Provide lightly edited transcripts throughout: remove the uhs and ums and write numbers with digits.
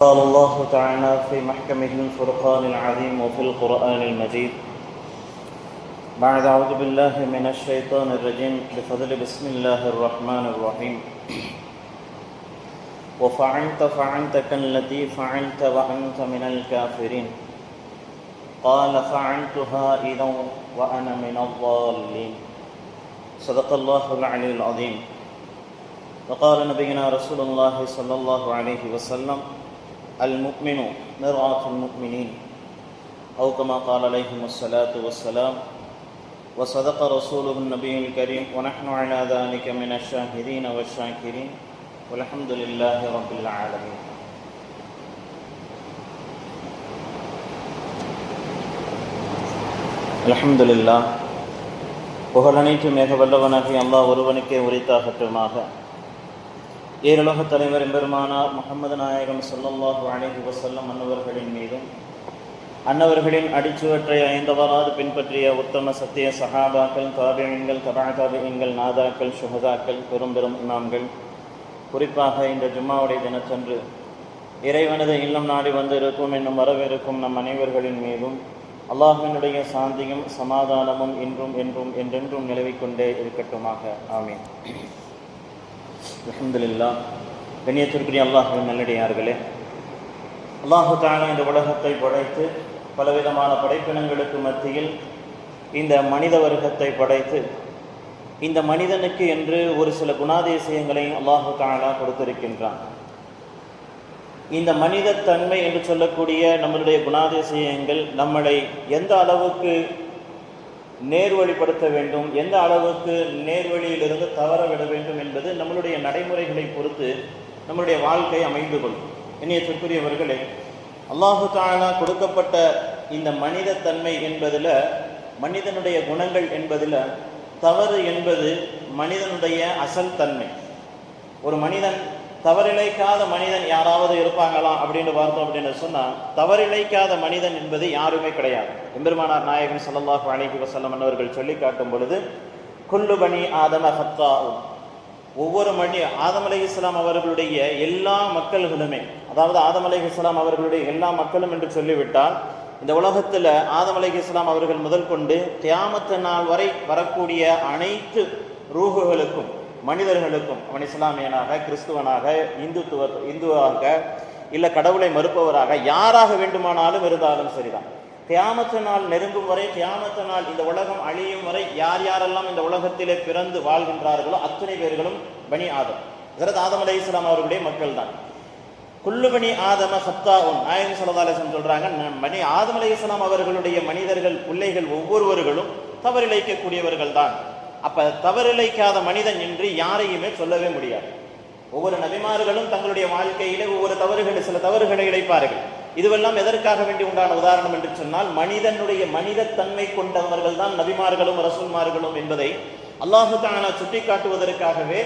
قال الله تعالى في محكمه الفرقان العظيم وفي القرآن المجيد بعد أعوذ بالله من الشيطان الرجيم بفضل بسم الله الرحمن الرحيم وفعلت فعلتك التي فعلت وأنت من الكافرين قال فعلتها إذا وأنا من الضالين صدق الله العلي العظيم وقال نبينا رسول الله صلى الله عليه وسلم المؤمن مرآة المؤمنين أو كما قال عليهم الصلاة والسلام وصدق رسوله النبي الكريم ونحن على ذلك من الشاهدين والشاكرين والحمد لله رب العالمين. الحمد لله. புகழனைத்தும் மிக வல்லவனாகி அல்லாஹ் ஒருவனுக்கே உரித்தாகட்டுமாக. ஏருலக தலைவர் எம்பெருமானார் முஹம்மது நாயகம் ஸல்லல்லாஹு அலைஹி வஸல்லம் அன்னவர்களின் மீதும் அன்னவர்களின் அடிச்சுவற்றை ஐந்தவராது பின்பற்றிய உத்தம சத்திய சஹாபாக்கள், தாபிஈன்கள், தபா தாபிஈன்கள், நாதாக்கள், ஷுஹதாக்கள், பெரும் பெரும் இமாம்கள், குறிப்பாக இந்த ஜும்மாவுடைய தினத்தன்று இறைவனது இல்லம் நாடி வந்து இருக்கும் என்னும் வரவிருக்கும் நம் அனைவர்களின் மீதும் அல்லாஹ்வினுடைய சாந்தியும் சமாதானமும் இன்றும் என்றும் என்றென்றும் நிலவிக்கொண்டே இருக்கட்டுமாக. ஆமீன். அல்ஹம்துலில்லாஹ். கண்ணியத்திற்குரிய அல்லாஹ்வின் நல்லடியார்களே, அல்லாஹு தஆலா இந்த உலகத்தை படைத்து பலவிதமான படைப்பினங்களுக்கு மத்தியில் இந்த மனித வர்க்கத்தை படைத்து இந்த மனிதனுக்கு என்று ஒரு சில குணாதிசயங்களை அல்லாஹு தஆலா கொடுத்திருக்கின்றான். இந்த மனித தன்மை என்று சொல்லக்கூடிய நம்மளுடைய குணாதிசயங்கள் நம்மளை எந்த அளவுக்கு நேர்வழிப்படுத்த வேண்டும், எந்த அளவுக்கு நேர்வழியிலிருந்து தவற விட வேண்டும் என்பது நம்மளுடைய நடைமுறைகளை பொறுத்து நம்மளுடைய வாழ்க்கை அமைந்து கொள்ளும். இனியத்திற்குரியவர்களே, அல்லாஹு தஆலா கொடுக்கப்பட்ட இந்த மனித தன்மை என்பதில், மனிதனுடைய குணங்கள் என்பதில் தவறு என்பது மனிதனுடைய அசல் தன்மை. ஒரு மனிதன் தவறிழைக்காத மனிதன் யாராவது இருப்பாங்களா அப்படின்னு பார்த்தோம் அப்படின்னு சொன்னால், தவறிழைக்காத மனிதன் என்பது யாருமே கிடையாது. எம்பெருமானார் நாயகம் ஸல்லல்லாஹு அலைஹி வஸல்லம் அவர்கள் சொல்லி காட்டும் பொழுது, குல்லு பனி ஆதம ஹத்தாஉன், ஒவ்வொரு ஆதம் அலைஹிஸ்ஸலாம் அவர்களுடைய எல்லா மக்கள்களுமே, அதாவது ஆதம் அலைஹிஸ்ஸலாம் அவர்களுடைய எல்லா மக்களும் என்று சொல்லிவிட்டால், இந்த உலகத்தில் ஆதம் அலைஹிஸ்ஸலாம் அவர்கள் முதல் கொண்டு கியாமத் நாள் வரை வரக்கூடிய அனைத்து ரூஹுகளுக்கும், மனிதர்களுக்கும், அவன் இஸ்லாமியனாக, கிறிஸ்துவனாக, இந்துவாக, இல்லை கடவுளை மறுப்பவராக, யாராக வேண்டுமானாலும் இருந்தாலும் சரிதான், கியாமத்து நாள் நெருங்கும் வரை, கியாமத்து நாள் இந்த உலகம் அழியும் வரை யார் யாரெல்லாம் இந்த உலகத்திலே பிறந்து வாழ்கின்றார்களோ அத்தனை பேர்களும் பனி ஆதம், ஹஜ்ரத் ஆதம் அலைஹிஸ்ஸலாம் அவர்களுடைய மக்கள் தான். குல்லு பனி ஆதம ஹத்தாஉன், நாயகம் ஸல்லல்லாஹு அலைஹி வஸல்லம் சொல்றாங்க, பனி ஆதம் அலைஹிஸ்ஸலாம் அவர்களுடைய மனிதர்கள், பிள்ளைகள் ஒவ்வொருவர்களும் தவறிழைக்கக்கூடியவர்கள் தான். அப்ப தவறிழைக்காத மனிதன் என்று யாரையுமே சொல்லவே முடியாது. ஒவ்வொரு நபிமார்களும் தங்களுடைய வாழ்க்கையிலே ஒவ்வொரு சில தவறுகளை இழைப்பார்கள். இதுவெல்லாம் எதற்காக வேண்டி உண்டான உதாரணம் என்று சொன்னால், மனிதனுடைய மனித தன்மை கொண்டவர்கள் தான் நபிமார்களும் ரசூல்மார்களும் என்பதை அல்லாஹு தஆலா சுட்டி காட்டுவதற்காகவே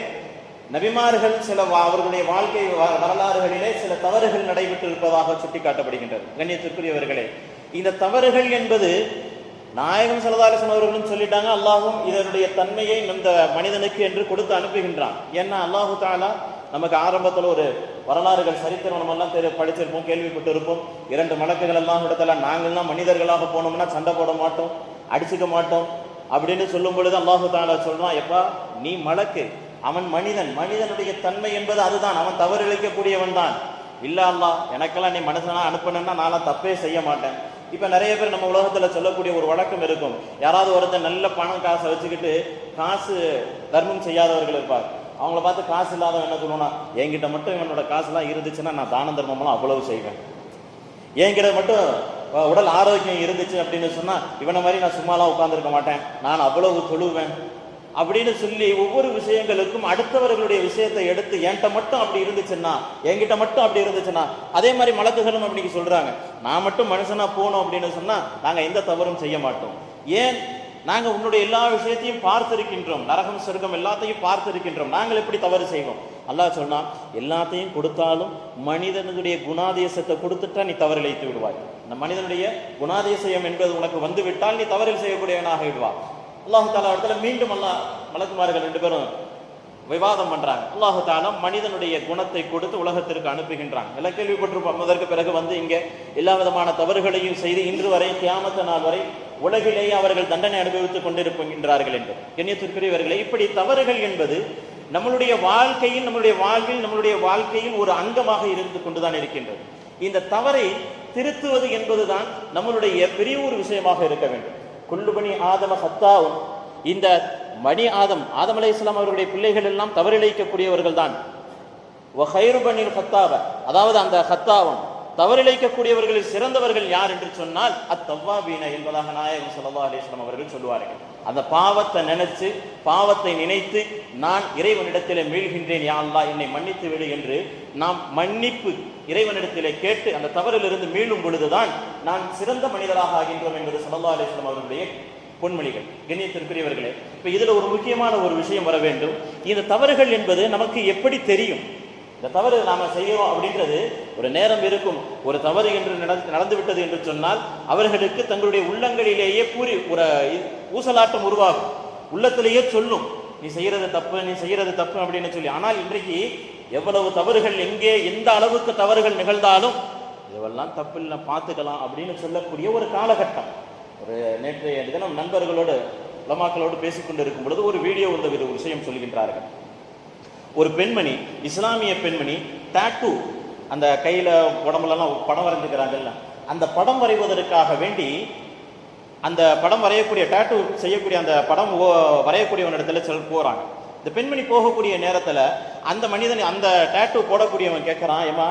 நபிமார்கள் சில அவர்களுடைய வாழ்க்கை வரலாறுகளிலே சில தவறுகள் நடைபெற்று இருப்பதாக சுட்டி காட்டப்படுகின்றது. கண்ணியத்திற்குரியவர்களே, இந்த தவறுகள் என்பது நாயகம் ஸல்லல்லாஹு அலைஹி வஸல்லம் அவர்களும் சொல்லிட்டாங்க, அல்லாஹும் இதனுடைய தன்மையை இந்த மனிதனுக்கு என்று கொடுத்து அனுப்புகின்றான். ஏன்னா அல்லாஹு தஆலா நமக்கு ஆரம்பத்தில் ஒரு வரலாறுகள் சரித்திரம் நம்மெல்லாம் படிச்சிருப்போம், கேள்விப்பட்டு இருப்போம். 2 மலக்குகள் எல்லாம் இடத்துல நாங்கள்லாம் மனிதர்களாக போனோம்னா சண்டை போட மாட்டோம், அடிச்சுக்க மாட்டோம் அப்படின்னு சொல்லும் பொழுது அல்லாஹு தஆலா சொல்றான், எப்பா நீ மலக்கு, அவன் மனிதன், மனிதனுடைய தன்மை என்பது அதுதான், அவன் தவறிழைக்கக்கூடியவன் தான். இல்ல அல்லாஹ், எனக்கெல்லாம் நீ மனுஷனா அனுப்பணும்னா நான் தப்பே செய்ய மாட்டேன். இப்ப நிறைய பேர் நம்ம உலகத்துல சொல்லக்கூடிய ஒரு வழக்கம் இருக்கும், யாராவது ஒருத்தர் நல்ல பணம் காசை வச்சுக்கிட்டு காசு தர்மம் செய்யாதவர்கள் இருப்பார். அவங்கள பார்த்து காசு இல்லாதவன் என்ன சொல்லுவானா, என்கிட்ட மட்டும் இவனோட காசுலாம் இருந்துச்சுன்னா நான் தான தர்மம்லாம் அவ்வளவு செய்வேன், என்கிட்ட மட்டும் உடல் ஆரோக்கியம் இருந்துச்சு அப்படின்னு சொன்னா இவனை மாதிரி நான் சும்மாலாம் உட்கார்ந்துருக்க மாட்டேன், நான் அவ்வளவு தொழுவேன் அப்படின்னு சொல்லி ஒவ்வொரு விஷயங்களுக்கும் அடுத்தவர்களுடைய விஷயத்தை எடுத்து என்கிட்ட மட்டும் அப்படி இருந்துச்சுன்னா, என்கிட்ட மட்டும் அப்படி இருந்துச்சுன்னா, அதே மாதிரி மலக்குகளும் அப்படி சொல்றாங்க, நான் மட்டும் மனுஷனா போனோம் அப்படின்னு சொன்னா நாங்க எந்த தவறும் செய்ய மாட்டோம். ஏன்? நாங்க உன்னுடைய எல்லா விஷயத்தையும் பார்த்திருக்கின்றோம், நரகம் சொர்க்கம் எல்லாத்தையும் பார்த்திருக்கின்றோம், நாங்கள் எப்படி தவறு செய்வோம்? அல்லாஹ் சொன்னா, எல்லாத்தையும் கொடுத்தாலும் மனிதனுடைய குணாதிசயத்தை கொடுத்துட்டா நீ தவறிழைத்து விடுவாய். இந்த மனிதனுடைய குணாதிசயம் என்பது உனக்கு வந்து விட்டால் நீ தவறில் செய்யக்கூடியவனாக விடுவாய். அல்லாஹ் தஆலா இடத்துல மீண்டும் மலக்குமார்கள் 2 பேரும் விவாதம் பண்றாங்க. அல்லாஹு தஆலா மனிதனுடைய குணத்தை கொடுத்து உலகத்திற்கு அனுப்புகின்றாங்க. எல்லாம் கேள்விப்பட்டிருப்போம். அதற்கு பிறகு வந்து இங்கே எல்லா விதமான தவறுகளையும் செய்து இன்று வரை கியாமத் நாள் வரை உலகிலேயே அவர்கள் தண்டனை அனுபவித்துக் கொண்டிருக்கின்றார்கள் என்று. கண்ணியத்திற்குரியவர்களே, இப்படி தவறுகள் என்பது நம்மளுடைய வாழ்க்கையில் நம்மளுடைய வாழ்க்கையில் ஒரு அங்கமாக இருந்து கொண்டுதான் இருக்கின்றது. இந்த தவறை திருத்துவது என்பதுதான் நம்மளுடைய பெரிய ஒரு விஷயமாக இருக்க வேண்டும். குல்லு பனி ஆதம ஹத்தாவும், இந்த பனி ஆதம் அலைஹிஸ்ஸலாம் அவர்களுடைய பிள்ளைகள் எல்லாம் தவறிழைக்கக்கூடியவர்கள் தான். வஹைரு பனில் ஹத்தாவ, அதாவது அந்த ஹத்தாவன் தவறிழைக்கக்கூடியவர்களில் சிறந்தவர்கள் யார் என்று சொன்னால் அத்தவ்வாபீன என்பதாக நாயகம் ஸல்லல்லாஹு அலைஹி வஸல்லம் அவர்கள் சொல்வார்கள். அந்த பாவத்தை நினைத்து நான் இறைவனிடத்திலே மீள்கின்றேன், யா அல்லாஹ் என்னை மன்னித்து விடு என்று நாம் மன்னிப்பு இறைவனிடத்திலே கேட்டு அந்த தவறிலிருந்து மீளும் பொழுதுதான் நான் சிறந்த மனிதராக ஆகின்றோம் என்பது ஸல்லல்லாஹு அலைஹி வஸல்லம் அவர்களுடைய பொன்மொழிகள். கண்ணியத்திற்குரியவர்களே, இப்ப இதுல ஒரு முக்கியமான ஒரு விஷயம் வர வேண்டும். இந்த தவறுகள் என்பது நமக்கு எப்படி தெரியும்? இந்த தவறு நாம செய்யறோம் அப்படின்றது ஒரு நேரம் இருக்கும். ஒரு தவறு என்று நடந்து விட்டது என்று சொன்னால் அவர்களுக்கு தங்களுடைய உள்ளங்களிலேயே ஒரு ஊசலாட்டம் உருவாகும். உள்ளத்திலேயே சொல்லும், நீ செய்யறது தப்பு அப்படின்னு சொல்லி. ஆனால் இன்றைக்கு எவ்வளவு தவறுகள், எங்கே எந்த அளவுக்கு தவறுகள் நிகழ்ந்தாலும் இதெல்லாம் தப்பு இல்லை, பார்த்துக்கலாம் அப்படின்னு சொல்லக்கூடிய ஒரு காலகட்டம். ஒரு நேற்றைய தினம் நண்பர்களோடு உலமாக்களோடு பேசிக்கொண்டு இருக்கும் பொழுது ஒரு வீடியோ ஒரு விஷயம் சொல்கின்றார்கள். ஒரு பெண்மணி, இஸ்லாமிய பெண்மணி, டாட்டூ, அந்த கையில உடம்புலாம் படம் வரைஞ்சுக்கிறாங்கல்ல, அந்த படம் வரைவதற்காக வேண்டி அந்த படம் வரையக்கூடிய டாட்டூ செய்யக்கூடிய அந்த படம் வரையக்கூடியவன் இடத்துல போறாங்க. இந்த பெண்மணி போகக்கூடிய நேரத்துல அந்த மனிதன், அந்த டாட்டூ போடக்கூடியவன் கேட்கறான், ஏமா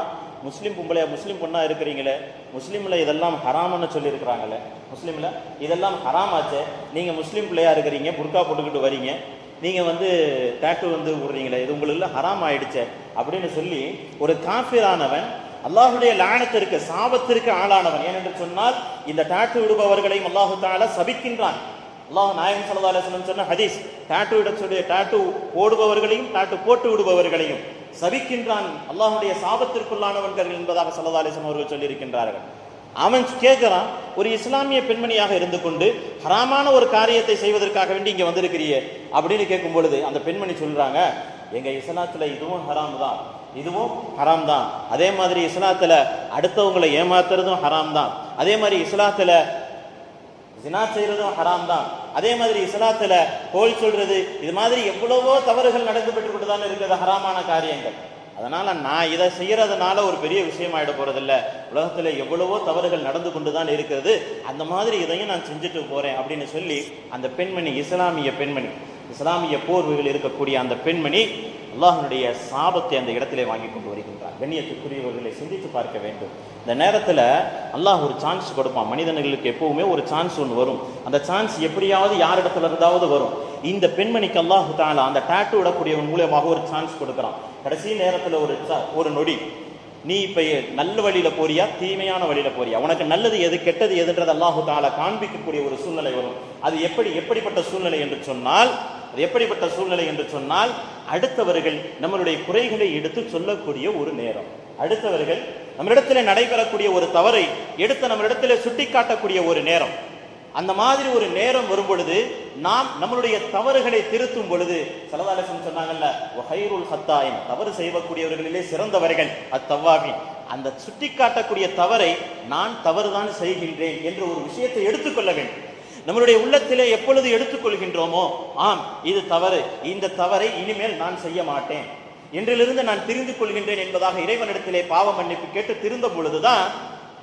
முஸ்லீம் பொண்ணா இருக்கிறீங்களே, முஸ்லீம்ல இதெல்லாம் ஹராம்னு சொல்லி இருக்கிறாங்களே, முஸ்லீம்ல இதெல்லாம் ஹராமாச்சே, நீங்க முஸ்லீம் பிள்ளையா இருக்கிறீங்க, புர்கா போட்டுக்கிட்டு வரீங்க, நீங்க டாட்டூ விடுறீங்களே, இது உங்களுக்கு ஹராம் ஆயிடுச்சே அப்படின்னு சொல்லி ஒரு காஃபிரானவன், அல்லாஹுடைய லானத்திற்கு, சாபத்திற்கு ஆளானவன். ஏனென்று சொன்னால் இந்த டாட்டூ விடுபவர்களையும் அல்லாஹு தஆலா சபிக்கின்றான். அல்லாஹ் நாயகம் ஸல்லல்லாஹு அலைஹி வஸல்லம் சொன்ன ஹதீஸ், டாட்டூ போடுபவர்களையும் டாட்டூ போட்டு விடுபவர்களையும் சபிக்கின்றான், அல்லாஹுடைய சாபத்திற்குள்ளானவர்கள் என்பதாக ஸல்லல்லாஹு அலைஹி வஸல்லம் அவர்கள் சொல்லியிருக்கின்றார்கள். அவன் கேட்கிறான், ஒரு இஸ்லாமிய பெண்மணியாக இருந்து கொண்டு ஹராமான ஒரு காரியத்தை செய்வதற்காக வேண்டி இங்க வந்திருக்கிறியே அப்படின்னு கேட்கும் பொழுது அந்த பெண்மணி சொல்றாங்க, எங்க இஸ்லாத்துல இதுவும் ஹராம் தான், அதே மாதிரி இஸ்லாத்துல அடுத்தவங்களை ஏமாத்துறதும் ஹராம் தான், அதே மாதிரி இஸ்லாத்துல ஜினா செய்யறதும் ஹராம் தான், அதே மாதிரி இஸ்லாத்துல கோல் சொல்றது, இது மாதிரி எவ்வளவோ தவறுகள் நடந்து பெற்றுக் கொண்டுதான் இருக்கிறது, ஹராமான காரியங்கள். அதனால நான் இதை செய்யறதுனால ஒரு பெரிய விஷயம் ஆயிட போறதில்ல, உலகத்துல எவ்வளவோ தவறுகள் நடந்து கொண்டுதான் இருக்கிறது, அந்த மாதிரி இதையும் நான் செஞ்சுட்டு போறேன் அப்படின்னு சொல்லி அந்த பெண்மணி, இஸ்லாமிய போர்வைகள் இருக்கக்கூடிய அந்த பெண்மணி அல்லாஹ்வுடைய சாபத்தை அந்த இடத்திலே வாங்கி கொண்டு வருகின்றார். கண்ணியத்துக்குரியவர்களை சிந்தித்து பார்க்க வேண்டும். இந்த நேரத்தில் அல்லாஹ் ஒரு சான்ஸ் கொடுப்பான். மனிதர்களுக்கு எப்பவுமே ஒரு சான்ஸ் ஒன்று வரும். அந்த சான்ஸ் எப்படியாவது யாரிடத்துல இருந்தாவது வரும். இந்த பெண்மணிக்கு அல்லாஹ் தஆலா அந்த டாட்டூ விடக்கூடியவன் மூலமாக ஒரு சான்ஸ் கொடுக்குறான். கடைசி நேரத்தில் ஒரு நொடி, நீ இப்ப நல்ல வழியில போறியா, தீமையான வழியில போறியா, உனக்கு நல்லது எது கெட்டது எதுன்றது அல்லாஹு தஆலா காண்பிக்கக்கூடிய ஒரு சூழ்நிலை வரும். அது எப்படிப்பட்ட சூழ்நிலை என்று சொன்னால் அடுத்தவர்கள் நம்மளுடைய குறைகளை எடுத்து சொல்லக்கூடிய ஒரு நேரம், அடுத்தவர்கள் நம்மிடத்தில் நடைபெறக்கூடிய ஒரு தவறை எடுத்து நம்மளிடத்தில் சுட்டி காட்டக்கூடிய ஒரு நேரம். அந்த மாதிரி ஒரு நேரம் வரும் பொழுது நாம் நம்மளுடைய தவறுகளை திருத்தும் பொழுது ஸல்லல்லாஹு அலைஹி வஸல்லம் சொன்னாங்கல்ல, வஹைருல் ஹத்தாயின், தவறு செய்யக்கூடியவர்களிலே சிறந்தவர்கள் அத்தவ்வாபீன், அந்த சுட்டி காட்டக்கூடிய தவறை நான் தவறுதான் செய்கின்றேன் என்ற ஒரு விஷயத்தை எடுத்துக்கொள்ள வேண்டும். நம்மளுடைய உள்ளத்திலே எப்பொழுது எடுத்துக்கொள்கின்றோமோ, ஆம் இது தவறு, இந்த தவறை இனிமேல் நான் செய்ய மாட்டேன், இன்றிலிருந்து நான் திரிந்து கொள்கின்றேன் என்பதாக இறைவனிடத்திலே பாவ மன்னிப்பு கேட்டு திருந்த பொழுதுதான்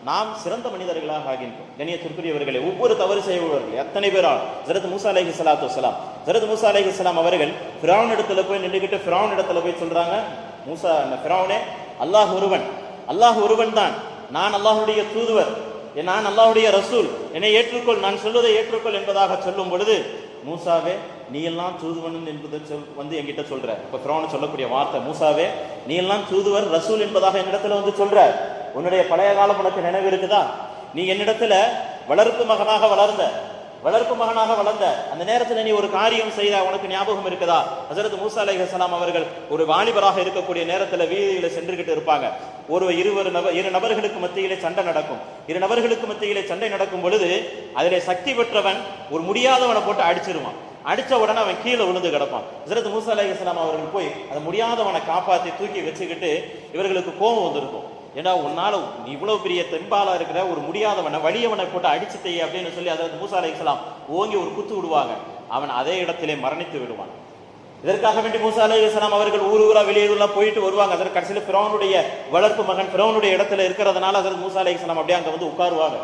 நாம் சிறந்த மனிதர்களாக ஆகின்றோம். கண்ணியத்திற்குரியவர்களே, ஒவ்வொரு தவறு செய்பவர்கள் எத்தனை பேரால் ஹஜ்ரத் மூஸா அலைஹிஸ்ஸலாம் அவர்கள் ஃபிரௌன் இடத்துல போய் நின்றுகிட்டு ஃபிரௌன் இடத்துல போய் சொல்றாங்க, மூசா, ஃபிரௌனே, அல்லாஹ் ஒருவன் தான், நான் அல்லாஹ்வுடைய தூதுவர், நான் அல்லாஹ்வுடைய ரசூல், என்னை ஏற்றுக்கொள், நான் சொல்வதை ஏற்றுக்கொள் என்பதாக சொல்லும் பொழுது, மூசாவே நீ எல்லாம் தூதுவன் என்பதை என்கிட்ட சொல்ற. இப்ப ஃபிரௌன் சொல்லக்கூடிய வார்த்தை, மூசாவே நீ எல்லாம் தூதுவர் ரசூல் என்பதாக என்னிடத்துல சொல்ற, உன்னுடைய பழைய காலம் உனக்கு நினைவு இருக்குதா? நீ என்னிடத்துல வளர்ப்பு மகனாக வளர்ந்த அந்த நேரத்தில் நீ ஒரு காரியம் செய்த உனக்கு ஞாபகம் இருக்குதா? ஹஜ்ரத் மூஸா அலைஹிஸ்ஸலாம் அவர்கள் ஒரு வாலிபராக இருக்கக்கூடிய நேரத்தில் வீதியில சென்றுகிட்டு இருப்பாங்க. இரு நபர்களுக்கு மத்தியிலே சண்டை நடக்கும். சண்டை நடக்கும் பொழுது அதிலே சக்தி பெற்றவன் ஒரு முடியாதவனை போட்டு அடிச்சிருவான். அடிச்ச உடனே அவன் கீழே விழுந்து கிடப்பான். ஹஜ்ரத் மூசா அலைஹிஸ்ஸலாம் அவர்கள் போய் அதை முடியாதவனை காப்பாற்றி தூக்கி வச்சுக்கிட்டு இவர்களுக்கு கோபம் வந்திருக்கும். ஏன்னா உன்னால இவ்வளவு பெரிய தெம்பாலா இருக்கிற ஒரு முடியாதவனை வலியவனை போட்டு அடிச்சுட்டே அப்படின்னு சொல்லி ஹஜ்ரத் மூசா அலைஹிஸ்ஸலாம் ஓங்கி ஒரு குத்து விடுவாங்க. அவன் அதே இடத்திலே மரணித்து விடுவான். இதற்காக வேண்டி மூசா அலைஹிஸ்ஸலாம் அவர்கள் ஊரா வெளியூர்லாம் போயிட்டு வருவாங்க. அதற்கு கடைசியில் ஃபிரௌனுடைய வளர்ப்பு மகன் ஃபிரௌனுடைய இடத்துல இருக்கிறதுனால ஹஜ்ரத் மூசா அலைஹிஸ்ஸலாம் அப்படியே அங்க வந்து உட்காருவாங்க.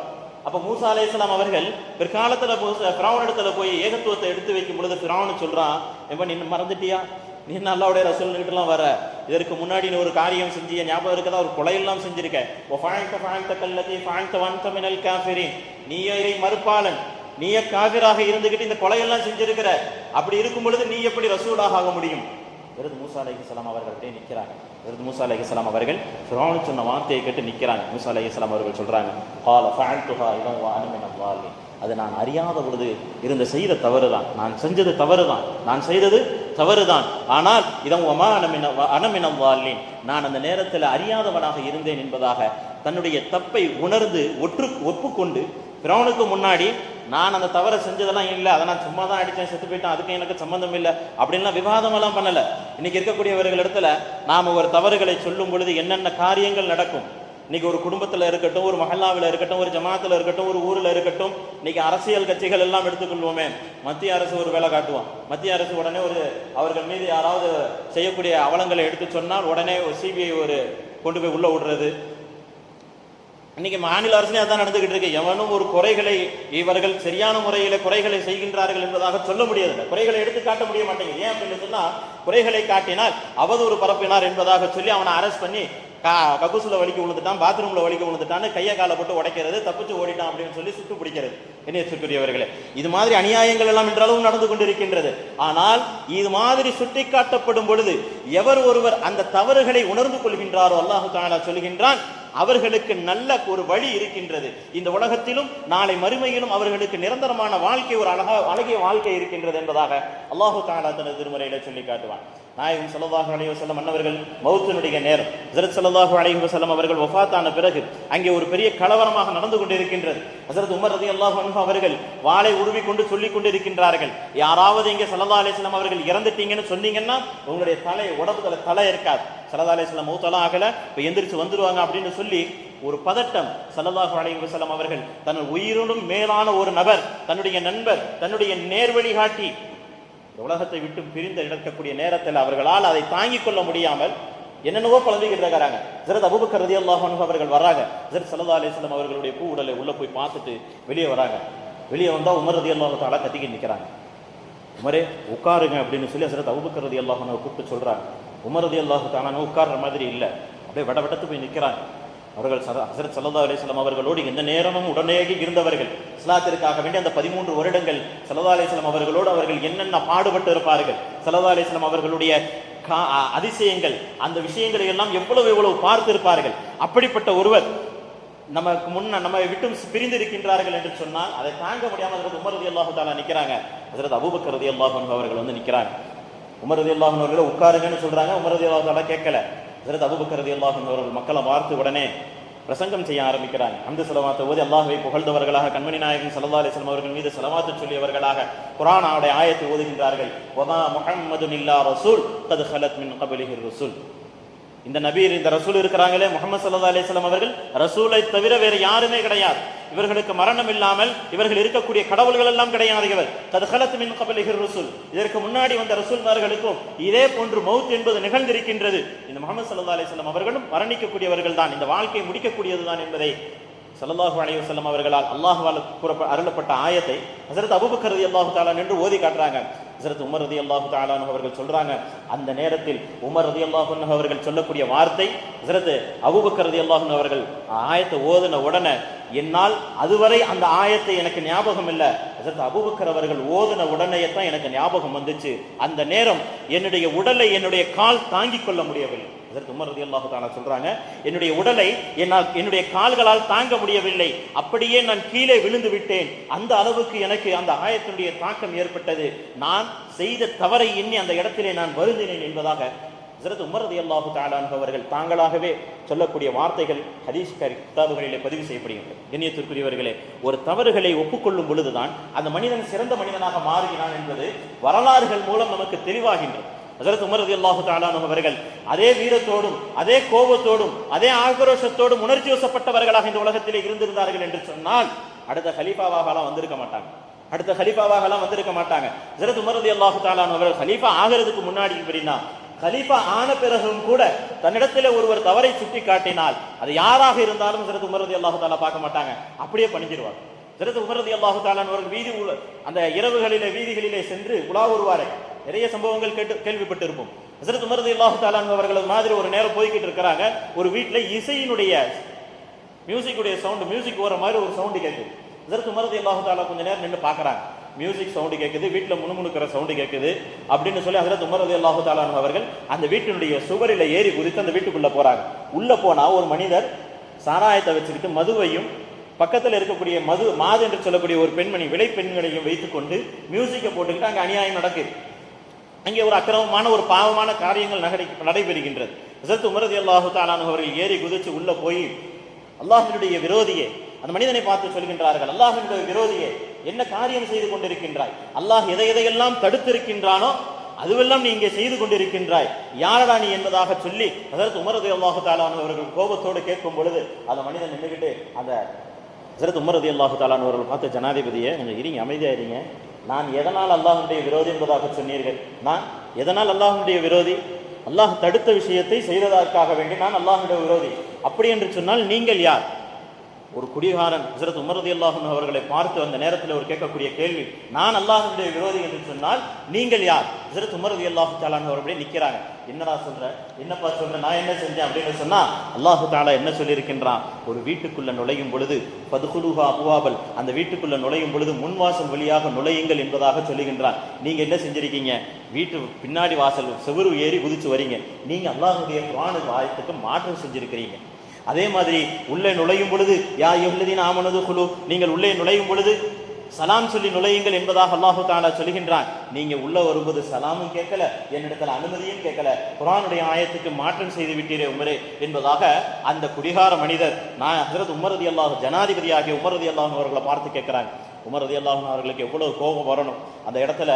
அப்ப மூசா அலைஹிஸ்ஸலாம் அவர்கள் பிற்காலத்துல ஃபிரௌன் இடத்துல போய் ஏகத்துவத்தை எடுத்து வைக்கும் பொழுது ஃபிரௌன் சொல்றான், எப்ப நின்று மறந்துட்டியா, நீ அல்லாஹ்வுடைய ரசூல்கிட்டலாம் வர, இதற்கு முன்னாடி நீ ஒரு காரியம் செஞ்சிய ஞாபகம் இருக்கதா, ஒரு கொலையெல்லாம் செஞ்சிருக்க, நீயே மறுப்பாளன், நீயே காபிராக இருந்துகிட்டு இந்த கொலையெல்லாம் செஞ்சிருக்கிற, அப்படி இருக்கும் பொழுது நீ எப்படி ரசூலாக ஆக முடியும்? ஹஜ்ரத் மூசா அலைஹிஸ்ஸலாம் அவர்கள் அப்படியே நிற்கிறாங்க. ஹஜ்ரத் மூசா அலைஹிஸ்ஸலாம் அவர்கள் ஃபிரௌன் சொன்ன வார்த்தையை கேட்டு நிற்கிறாங்க. மூசா அலைஹிஸ்ஸலாம் அவர்கள் சொல்றாங்க, قال فعلتها اذا وانا من الضالين, அது நான் அறியாத பொழுது இருந்த செய்த தவறுதான், நான் செஞ்சது தவறுதான், நான் செய்தது தவறுதான், ஆனால் இதன் அனமினம் வாழ்லேன், நான் அந்த நேரத்தில் அறியாதவனாக இருந்தேன் என்பதாக தன்னுடைய தப்பை உணர்ந்து ஒப்புக்கொண்டு ஃபிரௌனுக்கு முன்னாடி நான் அந்த தவறை செஞ்சதெல்லாம் இல்லை, அதை நான் சும்மா தான் அடித்தேன், செத்து போயிட்டேன், அதுக்கு எனக்கு சம்பந்தம் இல்லை அப்படின்லாம் விவாதமெல்லாம் பண்ணலை. இன்னைக்கு இருக்கக்கூடியவர்கள் இடத்துல நாம் ஒரு தவறுகளை சொல்லும் பொழுது என்னென்ன காரியங்கள் நடக்கும். இன்னைக்கு ஒரு குடும்பத்தில் இருக்கட்டும், ஒரு மஹல்லாவில் இருக்கட்டும், ஒரு ஜமாத்தில் இருக்கட்டும், ஒரு ஊரில் இருக்கட்டும், இன்னைக்கு அரசியல் கட்சிகள் எல்லாம் எடுத்துக்கொள்வோமே, மத்திய அரசு ஒரு வேலை காட்டுவான். மத்திய அரசு உடனே அவர்கள் மீது யாராவது செய்யக்கூடிய அவலங்களை எடுத்து சொன்னால் உடனே ஒரு சிபிஐ கொண்டு போய் உள்ள விடுறது. இன்னைக்கு மாநில அரசுலேயே அதான் நடந்துகிட்டு இருக்கு. எவனும் ஒரு குறைகளை இவர்கள் சரியான முறையில் குறைகளை செய்கின்றார்கள் என்பதாக சொல்ல முடியாது, குறைகளை எடுத்து காட்ட முடிய மாட்டேங்குது. ஏன் அப்படின்னு சொன்னா, குறைகளை காட்டினால் அவதூறு பரப்பினார் என்பதாக சொல்லி அவனை அரெஸ்ட் பண்ணி கக்கூசுல வலிக்க விழுந்துட்டான், பாத்ரூம்ல வலிக்க விழுந்துட்டான்னு கையை காலை போட்டு உடைக்கிறது, தப்பிச்சு ஓடிட்டான் அப்படின்னு சொல்லி சுட்டு பிடிக்கிறது. இணையத்திற்குரியவர்களே, இது மாதிரி அநியாயங்கள் எல்லாம் என்றளவும் நடந்து கொண்டிருக்கின்றது. ஆனால் இது மாதிரி சுட்டி காட்டப்படும் பொழுது எவர் ஒருவர் அந்த தவறுகளை உணர்ந்து கொள்கின்றாரோ அல்லாஹ் தஆலா சொல்கின்றான், அவர்களுக்கு நல்ல ஒரு வழி இருக்கின்றது. இந்த உலகத்திலும் நாளை மறுமையிலும் அவர்களுக்கு நிரந்தரமான வாழ்க்கை, ஒரு அழகிய வாழ்க்கை இருக்கின்றது என்பதாக அல்லாஹ் தஆலா தனது திருமறையில சொல்லி காட்டுவான். நாயகம் ஸல்லல்லாஹு அலைஹி வஸல்லம் அன்னவர்கள் மௌத்தினுடைய நேரம், ஹஜ்ரத் ஸல்லல்லாஹு அலைஹி வஸல்லம் அவர்கள் வஃபாத்தான பிறகு அங்கே ஒரு பெரிய கலவரமாக நடந்து கொண்டிருக்கின்றது. ஹஜ்ரத் உமர் ரலியல்லாஹு அன்ஹு அவர்கள் வாளை உருவி கொண்டு சொல்லிக் கொண்டிருக்கின்றார்கள், யாராவது இங்கே ஸல்லல்லாஹு அலைஹி வஸல்லம் அவர்கள் இறந்துட்டீங்கன்னு சொன்னீங்கன்னா உங்களுடைய உடம்புல தலை இருக்காது, ஸல்லல்லாஹு அலைஹி வஸல்லம் மௌத்தெல்லாம் ஆகல, இப்போ எந்திரிச்சு வந்துருவாங்க அப்படின்னு சொல்லி ஒரு பதட்டம். ஸல்லல்லாஹு அலைஹி வஸல்லம் அவர்கள் தன் உயிரினும் மேலான ஒரு நபர், தன்னுடைய நண்பர், தன்னுடைய நேர்வழிகாட்டி உலகத்தை விட்டு பிரிந்து இடக்கக்கூடிய நேரத்தில் அவர்களால் அதை தாங்கிக் கொள்ள முடியாமல் என்னென்னவோ குழந்தைகிட்டு இருக்கிறாங்க. ஹஜ்ரத் அபூபக்கர் ரலியல்லாஹு அன்ஹு அவர்கள் வராங்க. ஹஜ்ரத் ஸல்லல்லாஹு அலைஹி வஸல்லம் அவர்களுடைய பூ உடலை உள்ள போய் பார்த்துட்டு வெளியே வராங்க. வெளியே வந்தா உமர் ரலியல்லாஹு தஆலா கத்திக்கிட்டு நிற்கிறாங்க. உமரே உட்காருங்க அப்படின்னு சொல்லி ஹஜ்ரத் அபூபக்கர் ரலியல்லாஹு அன்ஹு கூப்பிட்டு சொல்றாங்க. உமர் ரலியல்லாஹு தஆலா உட்கார்ற மாதிரி இல்லை, அப்படியே வடவடத்து போய் நிற்கிறாங்க. அவர்கள் ஹஜ்ரத் ஸல்லல்லாஹு அலைஹி வஸல்லம் அவர்களோடு எந்த நேரமும் உடனேகி இருந்தவர்கள், இஸ்லாத்திற்காக வேண்டிய அந்த 13 வருடங்கள் ஸல்லல்லாஹு அலைஹி வஸல்லம் அவர்களோடு அவர்கள் என்னென்ன பாடுபட்டு இருப்பார்கள், ஸல்லல்லாஹு அலைஹி வஸல்லம் அவர்களுடைய அதிசயங்கள், அந்த விஷயங்களை எல்லாம் எவ்வளவு பார்த்திருப்பார்கள். அப்படிப்பட்ட ஒருவர் நமக்கு நம்ம விட்டு பிரிந்து இருக்கின்றார்கள் என்று சொன்னால் அதை தாங்க முடியாமல் ஹஜ்ரத் உமர் ரலியல்லாஹு தஆலா நிற்கிறாங்க. ஹஜ்ரத் அபூபக்கர் ரலியல்லாஹு அன்ஹு அவர்கள் வந்து நிற்கிறாங்க. உமர் ரலியல்லாஹு அன்ஹு அவர்கள் உட்காருங்கன்னு சொல்றாங்க. உமர் ரலியல்லாஹு தஆலா கேட்கல. ஹஜ்ரத் அபூபக்கர் ரலியல்லாஹு அன்ஹு அவர்கள் மக்களை பார்த்து உடனே பிரசங்கம் செய்ய ஆரம்பிக்கிறாங்க. ஹம்து ஸலவாத்தை ஓதி அல்லாஹ்வை புகழ்ந்தவர்களாக, கண்மணி நாயகம் ஸல்லல்லாஹு அலைஹி வஸல்லம் அவர்கள் மீது ஸலவாத்து சொல்லியவர்களாக குர்ஆனுடைய ஆயத்தை ஓதுகின்றார்கள். வமா முஹம்மதுன் இல்லா ரசூல் கத் ஹலத் மின் கப்லிஹி ரசூல். இந்த நபீர், இந்த ரசூல் இருக்கிறாங்களே முஹம்மது ஸல்லல்லாஹு அலைஹி வஸல்லம் அவர்கள், ரசூலை தவிர வேறு யாருமே கிடையாது. இவர்களுக்கு மரணம் இல்லாமல் இவர்கள் இருக்கக்கூடிய கடவுள்கள் எல்லாம் கிடையாது. இவர் கத் ஹலத் மின் கப்லிஹி ரசூல், இதற்கு முன்னாடி வந்த ரசூல்மார்களுக்கும் இதே போன்று மௌத் என்பது நிகழ்ந்திருக்கின்றது. இந்த முஹம்மது ஸல்லல்லாஹு அலைஹி வஸல்லம் அவர்களும் மரணிக்கக்கூடியவர்கள் தான், இந்த வாழ்க்கையை முடிக்கக்கூடியதுதான் என்பதை ஸல்லல்லாஹு அலைஹி வஸல்லம் அவர்களால் அல்லாஹ்வால் அருளப்பட்ட ஆயத்தை ஹஜ்ரத் அபூபக்கர் ரலியல்லாஹு தஆலா என்று ஓதி காட்டுறாங்க. ஹஜ்ரத் உமர் ரலியல்லாஹு தஆலா அவர்கள் சொல்றாங்க, அந்த நேரத்தில் உமர் ரலியல்லாஹு அன்ஹு அவர்கள் சொல்லக்கூடிய வார்த்தை, ஹஜ்ரத் அபூபக்கர் ரலியல்லாஹு அன்ஹு அவர்கள் ஆயத்தை ஓதின உடனே என்னால் அதுவரை அந்த ஆயத்தை எனக்கு ஞாபகம் இல்லை, ஹஜ்ரத் அபூபக்கர் அவர்கள் ஓதின உடனே தான் எனக்கு ஞாபகம் வந்துச்சு. அந்த நேரம் என்னுடைய உடலை என்னுடைய கால் தாங்கிக் கொள்ள முடியவில்லை. ஹஜ்ரத் உமர் ரலியல்லாஹு தஆலா சொல்றாங்க, என்னுடைய உடலை என்னுடைய கால்களால் தாங்க முடியவில்லை, அப்படியே நான் கீழே விழுந்து விட்டேன். அந்த அளவுக்கு எனக்கு அந்த ஆயத்தினுடைய தாக்கம் ஏற்பட்டது. நான் செய்த தவறை எண்ணி அந்த இடத்திலே நான் வருந்தினேன் என்பதாக ஹஜ்ரத் உமர் ரலியல்லாஹு தஆலா அன்ஹு அவர்கள் தாங்களாகவே சொல்லக்கூடிய வார்த்தைகள் ஹதீஸ் கிதாபுகளிலே பதிவு செய்யப்படுகின்றன. கண்ணியத்திற்குரியவர்களே, ஒரு தவறுகளை ஒப்புக்கொள்ளும் பொழுதுதான் அந்த மனிதன் சிறந்த மனிதனாக மாறுகிறான் என்பது வரலாறுகள் மூலம் நமக்கு தெளிவாகின்றது. ஹஜ்ரத் உமர் ரலியல்லாஹு தஆலா அன்ஹு அவர்கள் அதே வீரத்தோடும் அதே கோபத்தோடும் அதே ஆக்ரோஷத்தோடும் உணர்ச்சி வசப்பட்டவர்களாக இந்த உலகத்திலே இருந்திருந்தார்கள் என்று சொன்னால் அடுத்த ஹலீஃபாவாகலாம் வந்திருக்க மாட்டாங்க. ஹஜ்ரத் உமர் ரலியல்லாஹு தஆலா அன்ஹு அவர்கள் ஹலீஃபா ஆகிறதுக்கு முன்னாடி எப்படின்னா, கலீஃபா ஆன பிறகும் கூட தன்னிடத்திலே ஒருவர் தவறை சுட்டி காட்டினால் அது யாராக இருந்தாலும் ஹஜ்ரத் உமர் ரலியல்லாஹு தஆலா பார்க்க மாட்டாங்க, அப்படியே பண்ணிடுவாங்க. ஹஜ்ரத் உமர் ரலியல்லாஹு தஆலா அவர்கள் அந்த இரவுகளிலே வீதிகளிலே சென்று உலா வருவார்கள். நிறைய சம்பவங்கள் கேள்விப்பட்டு இருப்போம். ஹஜ்ரத் உமர் ரலியல்லாஹு தஆலா அவர்கள் மாதிரி ஒரு நேரம் போய்கிட்டு இருக்கிறாங்க. ஒரு வீட்டில் இசையினுடைய மியூசிக்குடைய சவுண்ட், மியூசிக் வர மாதிரி ஒரு சவுண்டு கேட்குது. ஹஜ்ரத் உமர் ரலியல்லாஹு தஆலா கொஞ்ச நேரம் நின்று பார்க்குறாங்க. மியூசிக் சவுண்டு கேட்குது, வீட்டில் முணுமுணுக்கிற சவுண்டு கேட்குது அப்படின்னு சொல்லி ஹஜ்ரத் உமர் ரலியல்லாஹு தஆலா அவர்கள் அந்த வீட்டினுடைய சுவரில் ஏறி குதித்து அந்த வீட்டுக்குள்ள போறாங்க. உள்ள போனா ஒரு மனிதர் சாராயத்தை வச்சுக்கிட்டு மதுவையும் பக்கத்தில் இருக்கக்கூடிய மாது என்று சொல்லக்கூடிய ஒரு பெண்மணி விலை பெண்களையும் வைத்துக்கொண்டு மியூசிக்கை போட்டுக்கிட்டு அங்கே அநியாயம் நடக்குது. அங்கே ஒரு அக்கிரமமான ஒரு பாவமான காரியங்கள் நடைபெறுகின்றது. ஹஜ்ரத் உமர் ரலியல்லாஹு தஆலா அவர்கள் ஏறி குதிச்சு உள்ள போய் அல்லாஹ்வினுடைய விரோதியே, அந்த மனிதனை பார்த்து சொல்கின்றார்கள், அல்லாஹ்வினுடைய விரோதியே, என்ன காரியம் செய்து கொண்டிருக்கின்றாய்? அல்லாஹ் எதையெல்லாம் தடுத்திருக்கின்றானோ அதுவெல்லாம் நீ இங்கே செய்து கொண்டிருக்கின்றாய், யாரடா நீ என்பதாக சொல்லி ஹஜ்ரத் உமர் ரலியல்லாஹு தஆலா அவர்கள் கோபத்தோடு கேட்கும் பொழுது அந்த மனிதன் நின்றுகிட்டு அந்த ஹஜ்ரத் உமர் ரலியல்லாஹு தஆலா அவர்கள் பார்த்து, ஜனாதிபதியே கொஞ்சம் இருங்க, அமைதியா இருங்க, நான் எதனால் அல்லாஹ்வுடைய விரோதி என்பதாக சொன்னீர்கள்? நான் எதனால் அல்லாஹ்வுடைய விரோதி? அல்லாஹ் தடுத்த விஷயத்தை செய்ததற்காக வேண்டி நான் அல்லாஹ்வுடைய விரோதி அப்படி என்று சொன்னால் நீங்கள் யார்? ஒரு குடிகாரன் ஹஜ்ரத் உமர் ரலியல்லாஹு அன்ஹு அவர்களை பார்த்து அந்த நேரத்தில் அவர் கேட்கக்கூடிய கேள்வி, நான் அல்லாஹ்வுடைய விரோதி என்று சொன்னால் நீங்கள் யார்? ஹஜ்ரத் உமர் ரலியல்லாஹு தஆலா அவர்களே நிற்கிறாங்க. என்னடா சொல்ற, என்னப்பா சொல்ற, நான் என்ன செஞ்சேன் அப்படின்னு சொன்னா அல்லாஹு தஆலா என்ன சொல்லியிருக்கின்றான், ஒரு வீட்டுக்குள்ள நுழையும் பொழுது ஃபதுகுலுஹா அப்வாபல், அந்த வீட்டுக்குள்ள நுழையும் பொழுது முன்வாசல் வழியாக நுழையுங்கள் என்பதாக சொல்லுகின்றான். நீங்க என்ன செஞ்சிருக்கீங்க? வீட்டு பின்னாடி வாசல் செவுரு ஏறி குதிச்சு வரீங்க. நீங்க அல்லாஹ்வுடைய குர்ஆன் ஆயத்துக்கு மாற்றம் செஞ்சிருக்கிறீங்க. அதே மாதிரி உள்ளே நுழையும் பொழுது யா அய்யுஹல்லதீன ஆமனு குலு, நீங்கள் உள்ளே நுழையும் பொழுது சலாம் சொல்லி நுழையுங்கள் என்பதாக அல்லாஹு தஆலா சொல்கின்றான். நீங்க உள்ள வரும்போது சலாமும் கேட்கல, என்னிடத்தில் அனுமதியும் கேட்கல, குர்ஆனுடைய ஆயத்துக்கு மாற்றம் செய்து விட்டீரே உமரே என்பதாக அந்த குடிகார மனிதர் நான் ஹஜ்ரத் உமர் ரலியல்லாஹு ஜனாதிபதியாகிய உமர் ரலியல்லாஹு அவர்களை பார்த்து கேட்கிறாங்க. உமர் ரலியல்லாஹு அவர்களுக்கு எவ்வளவு கோபம் வரணும். அந்த இடத்துல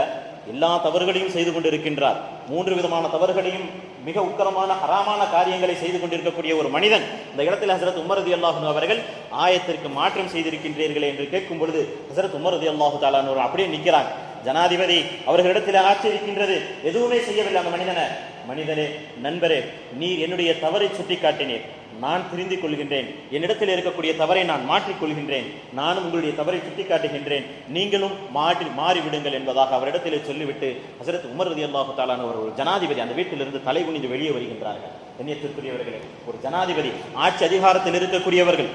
எல்லா தவறுகளையும் செய்து கொண்டிருக்கின்றார். 3 விதமான தவறுகளையும் மிக உக்கரமான ஹராமான காரியங்களை செய்து கொண்டிருக்கக்கூடிய ஒரு மனிதன் இந்த இடத்தில் ஹஜ்ரத் உமர் ரலியல்லாஹு அவர்கள் ஆயத்திற்கு மாற்றம் செய்திருக்கின்றீர்களே என்று கேட்கும் பொழுது ஹஜ்ரத் உமர் ரலியல்லாஹு தஆலா அப்படியே நிற்கிறாங்க. ஜனாதிபதி அவர்களிடத்தில் ஆட்சேபிக்கின்றது, எதுவுமே செய்யவில்லை அந்த மனிதனே, நண்பரே, நீர் என்னுடைய தவறை சுட்டி காட்டினீர், நான் திருந்தி கொள்கின்றேன், என்னிடத்தில் இருக்கக்கூடிய தவறை நான் மாற்றிக்கொள்கின்றேன், நானும் உங்களுடைய தவறை சுட்டி காட்டுகின்றேன், நீங்களும் மாறிவிடுங்கள் என்பதாக அவரிடத்திலே சொல்லிவிட்டு ஹஜ்ரத் உமர் ரலியல்லாஹு தஆலா ஒரு ஜனாதிபதி அந்த வீட்டிலிருந்து தலை குனிந்து வெளியே வருகின்றார்கள். கண்ணியத்திற்குரியவர்களே, ஒரு ஜனாதிபதி ஆட்சி அதிகாரத்தில் இருக்கக்கூடியவர்கள்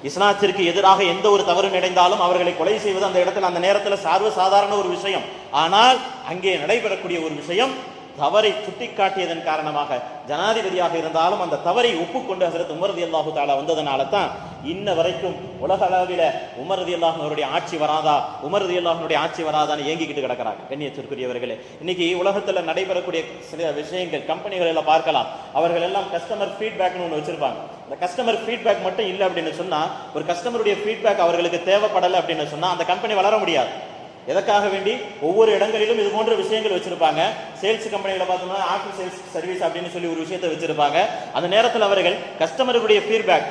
இஸ்லாத்திற்கு எதிராக எந்த ஒரு தவறு நடந்தாலும் அவர்களை கொலை செய்வது அந்த இடத்துல அந்த நேரத்தில் சாதாரண ஒரு விஷயம். ஆனால் அங்கே நடைபெறக்கூடிய ஒரு விஷயம், தவறை சுட்டிக்காட்டியதன் காரணமாக ஜனாதிபதியாக இருந்தாலும் அந்த தவறை ஒப்புக்கொண்டு ஹஜ்ரத் உமர் ரலியல்லாஹு தஆலா வந்ததனால தான் இன்ன வரைக்கும் உலக அளவில் உமர் ரலியல்லாஹு அவருடைய ஆட்சி வராதா, உமர் ரலியல்லாஹுடைய ஆட்சி வராதான்னு ஏங்கிக்கிட்டு கிடக்கிறாங்க. கண்ணியத்திற்குரியவர்களே, இன்னைக்கு உலகத்தில் நடைபெறக்கூடிய சில விஷயங்கள் கம்பெனிகள் எல்லாம் பார்க்கலாம். அவர்கள் எல்லாம் கஸ்டமர் ஃபீட்பேக்னு ஒன்று வச்சிருப்பாங்க. இந்த கஸ்டமர் ஃபீட்பேக் மட்டும் இல்லை அப்படின்னு சொன்னா, ஒரு கஸ்டமருடைய ஃபீட்பேக் அவர்களுக்கு தேவைப்படலை அப்படின்னு சொன்னா அந்த கம்பெனி வளர முடியாது. எதற்காக வேண்டி ஒவ்வொரு இடங்களிலும் இது போன்ற விஷயங்கள் வச்சிருப்பாங்க. சேல்ஸ் கம்பெனிகளை பார்த்தோம்னா ஆஃப்டர் சேல்ஸ் சர்வீஸ் அப்படின்னு சொல்லி ஒரு விஷயத்தை வச்சிருப்பாங்க. அந்த நேரத்தில் அவர்கள் கஸ்டமருடைய ஃபீட்பேக்,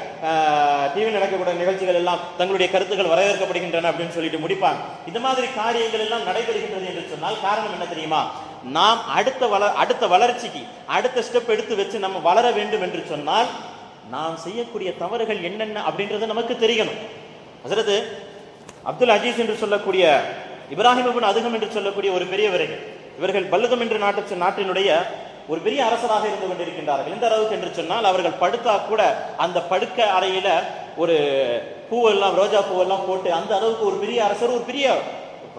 டிவியில் நடக்கக்கூடிய நிகழ்ச்சிகள் எல்லாம் தங்களுடைய கருத்துக்கள் வரவேற்கப்படுகின்றன அப்படின்னு சொல்லிட்டு முடிப்பாங்க. இந்த மாதிரி காரியங்கள் எல்லாம் நடைபெறுகின்றது என்று சொன்னால் காரணம் என்ன தெரியுமா? நாம் அடுத்த வளர்ச்சிக்கு அடுத்த ஸ்டெப் எடுத்து வச்சு நம்ம வளர வேண்டும் என்று சொன்னால் நாம் செய்யக்கூடிய தவறுகள் என்னென்ன அப்படின்றது நமக்கு தெரியணும். ஹஜ்ரத் அப்துல் அஜீஸ் என்று சொல்லக்கூடிய இப்ராஹிம் இப்னு அதுகம் என்று சொல்லக்கூடிய ஒரு பெரியவர்கள், இவர்கள் பல்லுகம் என்ற நாட்டினுடைய ஒரு பெரிய அரசராக இருந்து கொண்டிருக்கின்றார்கள். எந்த அளவுக்கு என்று சொன்னால் அவர்கள் படுத்தா கூட அந்த படுக்க அறையில ஒரு பூவெல்லாம் ரோஜா பூவெல்லாம் போட்டு அந்த அளவுக்கு ஒரு பெரிய அரசர், ஒரு பெரிய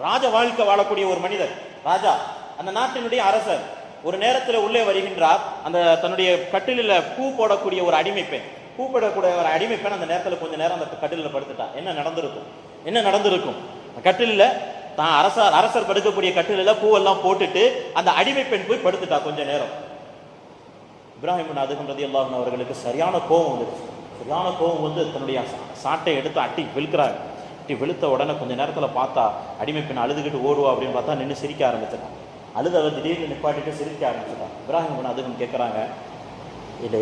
ராஜ வாழ்க்கை வாழக்கூடிய ஒரு மனிதர், ராஜா, அந்த நாட்டினுடைய அரசர். ஒரு நேரத்தில் உள்ளே வருகின்றார். அந்த தன்னுடைய கட்டிலில் பூ போடக்கூடிய ஒரு அடிமைப்பெண், பூ போடக்கூடிய ஒரு அடிமைப்பெண் அந்த நேரத்தில் கொஞ்ச நேரம் அந்த கட்டிலில் படுத்துட்டா. என்ன நடந்திருக்கும்? கட்டிலில் தான் அரசர் படுக்கக்கூடிய கட்டிலில் பூவெல்லாம் போட்டுட்டு அந்த அடிமை பெண் போய் படுத்துட்டா. கொஞ்ச நேரம் இப்ராஹிம் இப்னு அதுகம் ரலியல்லாஹு அன்ஹு அவர்களுக்கு சரியான கோபம் வந்துருச்சு. சரியான கோபம் வந்து தன்னுடைய சாட்டை எடுத்து அட்டி வெளுக்கிறாங்க. அட்டி வெளுத்த உடனே கொஞ்சம் நேரத்தில் பார்த்தா அடிமை பெண் அழுதுகிட்டு ஓடுவா அப்படின்னு பார்த்தா நின்று சிரிக்க ஆரம்பிச்சிட்டான். அழுதவ திடீர்னு நிப்பாட்டிட்டு சிரிக்க ஆரம்பிச்சிட்டான். இப்ராஹிம் இப்னு அதுகம் கேட்குறாங்க, இல்லை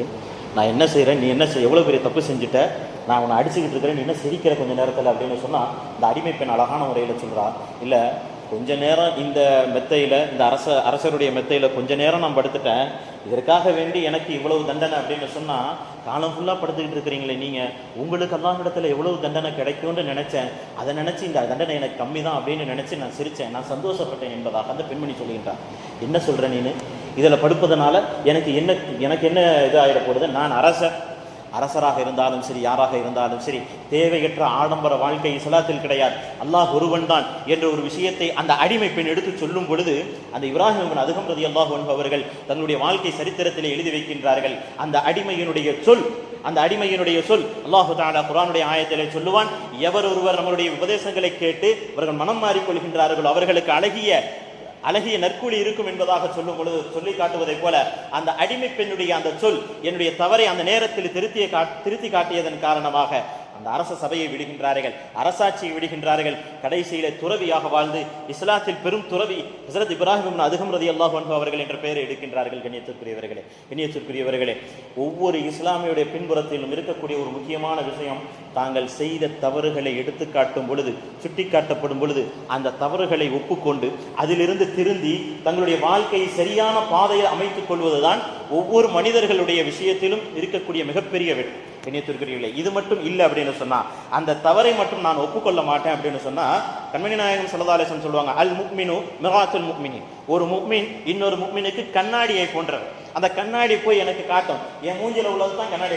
நான் என்ன செய்கிறேன், நீ என்ன எவ்வளோ பெரிய தப்பு செஞ்சுட்ட, நான் உன்னை அடிச்சுக்கிட்டு இருக்கிறேன், நீ என்ன சிரிக்கிற கொஞ்ச நேரத்தில் அப்படின்னு சொன்னால் இந்த அடிமை பெண் அழகான முறையில் சொல்கிறா, இல்லை கொஞ்ச நேரம் இந்த மெத்தையில், இந்த அரசருடைய மெத்தையில் கொஞ்ச நேரம் நான் படுத்துட்டேன், இதற்காக வேண்டி எனக்கு இவ்வளவு தண்டனை அப்படின்னு சொன்னால் காலம் ஃபுல்லாக படுத்துக்கிட்டு இருக்கிறீங்களே நீங்கள், உங்களுக்கு அல்லாஹ்விடத்தில் எவ்வளவு தண்டனை கிடைக்கும்னு நினச்சேன், அதை நினச்சி இந்த தண்டனை எனக்கு கம்மி தான் அப்படின்னு நினச்சி நான் சிரித்தேன், நான் சந்தோஷப்பட்டேன் என்பதாக அந்த பெண்மணி சொல்லுகின்றான். என்ன சொல்கிறேன் நீனு, இதில் படுப்பதனால எனக்கு என்ன இது ஆகிட போடுது, நான் அரசராக இருந்தாலும் சரி, யாராக இருந்தாலும் சரி, தேவையற்ற ஆடம்பர வாழ்க்கை இஸ்லாத்தில் கிடையாது, அல்லாஹ் ஒருவன் தான் என்ற ஒரு விஷயத்தை அந்த அடிமை பெண் எடுத்து சொல்லும் பொழுது அந்த இப்ராஹிம் இப்னு அதுகம் ரலியல்லாஹு அன்ஹு அவர்கள் தன்னுடைய வாழ்க்கை சரித்திரத்திலே எழுதி வைக்கின்றார்கள். அந்த அடிமையினுடைய சொல் அல்லாஹு தஆலா குர்ஆனுடைய ஆயத்திலே சொல்லுவான், எவர் ஒருவர் நம்மளுடைய உபதேசங்களை கேட்டு அவர்கள் மனம் மாறிக்கொள்கின்றார்களோ அவர்களுக்கு அழகிய நற்கூலி இருக்கும் என்பதாக சொல்லும் பொழுது சொல்லி காட்டுவதை போல அந்த அடிமை பெண்ணுடைய அந்த சொல் என்னுடைய தவறை அந்த நேரத்தில் திருத்தி காட்டியதன் காரணமாக அந்த அரச சபையை விடுகின்றார்கள், அரசாட்சியை விடுகின்றார்கள். கடைசியில துறவியாக வாழ்ந்து இஸ்லாத்தில் பெரும் துறவி ஹஸரத் இப்ராஹிம் இப்னு அதுகம் ரலியல்லாஹு அன்ஹு அவர்கள் என்ற பெயரை எடுக்கின்றார்கள். கண்ணியத்திற்குரியவர்களே, ஒவ்வொரு இஸ்லாமியுடைய பின்புறத்திலும் இருக்கக்கூடிய ஒரு முக்கியமான விஷயம், தாங்கள் செய்த தவறுகளை எடுத்து காட்டும் பொழுது, சுட்டி காட்டப்படும் பொழுது அந்த தவறுகளை ஒப்புக்கொண்டு அதிலிருந்து திருந்தி தங்களுடைய வாழ்க்கையை சரியான பாதையில் அமைத்துக் கொள்வதுதான் ஒவ்வொரு மனிதர்களுடைய விஷயத்திலும் இருக்கக்கூடிய மிகப்பெரிய வெற்றி. கண்ணியத்திற்குரியவர்களே, இது மட்டும் இல்லை அப்படின்னு சொன்னா, அந்த தவறை மட்டும் நான் ஒப்புக்கொள்ள மாட்டேன் அப்படின்னு சொன்னா, கண்மணி நாயகம் ஸல்லல்லாஹு அலைஹி வஸல்லம் சொல்லுவாங்க, அல் முஃமினு மிராத்துல் முஃமினின், ஒரு முஃமின் இன்னொரு முஃமினுக்கு கண்ணாடியை போன்றவர். அந்த கண்ணாடி போய் எனக்கு காட்டும், என் மூஞ்சில உள்ளது தான் கண்ணாடி